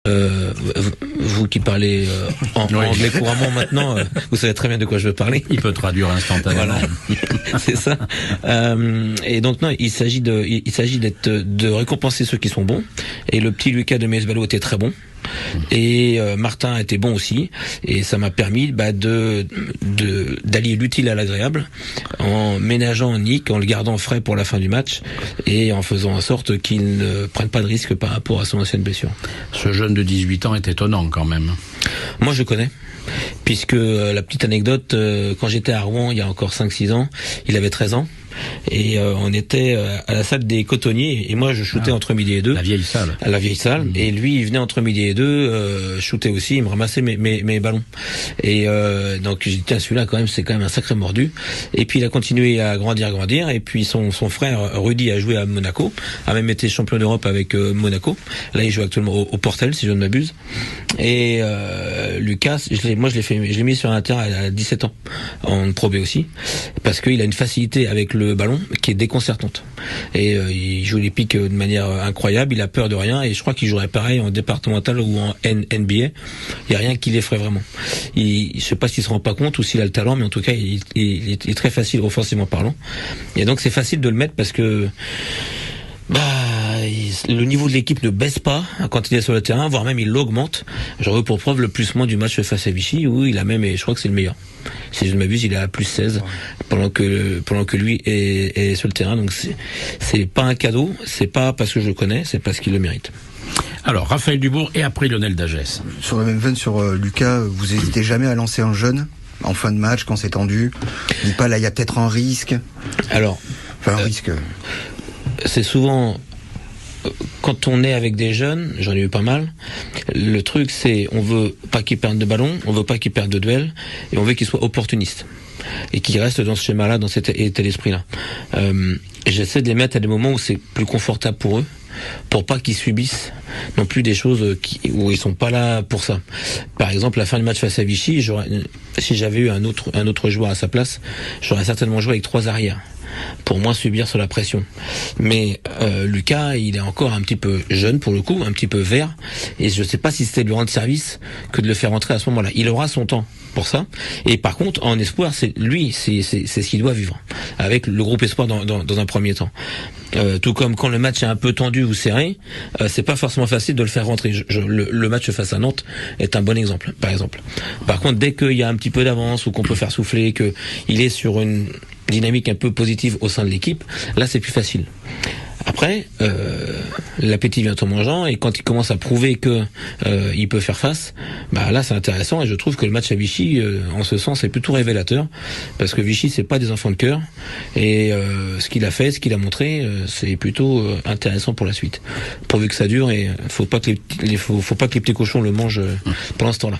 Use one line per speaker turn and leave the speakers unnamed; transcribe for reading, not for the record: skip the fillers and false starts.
Vous qui parlez anglais couramment maintenant, vous savez très bien de quoi je veux parler.
Il peut traduire instantanément.
Voilà. C'est ça. Et donc non, il s'agit de récompenser ceux qui sont bons. Et le petit Lucas de Mees Ballo était très bon. Et Martin était bon aussi, et ça m'a permis d'allier l'utile à l'agréable en ménageant Nick, en le gardant frais pour la fin du match et en faisant en sorte qu'il ne prenne pas de risque par rapport à son ancienne blessure.
Ce jeune de 18 ans est étonnant quand même.
Moi je connais, puisque la petite anecdote, quand j'étais à Rouen il y a encore 5-6 ans, il avait 13 ans. Et on était à la salle des cotonniers, et moi je shootais entre midi et 2.
La vieille salle.
À la vieille salle. Et lui il venait entre midi et 2, shootait aussi, il me ramassait mes ballons. Et donc j'ai dit tiens, celui-là quand même c'est quand même un sacré mordu. Et puis il a continué à grandir, et puis son frère Rudy a joué à Monaco, a même été champion d'Europe avec Monaco. Là il joue actuellement au Portel si je ne m'abuse. Et Lucas, je l'ai mis sur un terrain à 17 ans en Pro B aussi, parce qu'il a une facilité avec le ballon qui est déconcertante, et il joue les pics de manière incroyable, il a peur de rien, et je crois qu'il jouerait pareil en départemental ou en NBA, il y a rien qui l'effraie vraiment. Je sais pas s'il se rend pas compte ou s'il a le talent, mais en tout cas il est très facile offensivement parlant, et donc c'est facile de le mettre parce que le niveau de l'équipe ne baisse pas quand il est sur le terrain, voire même il l'augmente. J'en veux pour preuve le plus-moins du match face à Vichy, où il a même, et je crois que c'est le meilleur. Si je ne m'abuse, il est à plus 16 pendant que lui est sur le terrain. Donc c'est pas un cadeau, c'est pas parce que je le connais, c'est parce qu'il le mérite.
Alors Raphaël Dubourg et après Lionel Dagès.
Sur la même veine, sur Lucas, vous hésitez jamais à lancer un jeune en fin de match quand c'est tendu? Dites pas là, il y a peut-être un risque.
Alors,
un risque.
C'est souvent quand on est avec des jeunes, j'en ai eu pas mal. Le truc, c'est on veut pas qu'ils perdent de ballon, on veut pas qu'ils perdent de duel, et on veut qu'ils soient opportunistes et qu'ils restent dans ce schéma-là, dans cet état d'esprit-là. J'essaie de les mettre à des moments où c'est plus confortable pour eux, pour pas qu'ils subissent non plus des choses où ils sont pas là pour ça. Par exemple, la fin du match face à Vichy, si j'avais eu un autre joueur à sa place, j'aurais certainement joué avec 3 arrières pour moins subir sur la pression. Mais Lucas, il est encore un petit peu jeune pour le coup, un petit peu vert, et je sais pas si c'était de lui rendre service que de le faire entrer à ce moment-là. Il aura son temps pour ça, et par contre en espoir, c'est ce qu'il doit vivre avec le groupe espoir dans un premier temps. Tout comme quand le match est un peu tendu ou serré, c'est pas forcément facile de le faire rentrer. Le match face à Nantes est un bon exemple, par exemple. Par contre, dès qu'il y a un petit peu d'avance ou qu'on peut faire souffler, que il est sur une dynamique un peu positive au sein de l'équipe, là c'est plus facile. Après, l'appétit vient en mangeant, et quand il commence à prouver que il peut faire face, là c'est intéressant, et je trouve que le match à Vichy, en ce sens, est plutôt révélateur, parce que Vichy c'est pas des enfants de cœur, et ce qu'il a fait, ce qu'il a montré, c'est plutôt intéressant pour la suite. Pourvu que ça dure, et faut pas que les petits cochons le mangent pendant ce temps-là.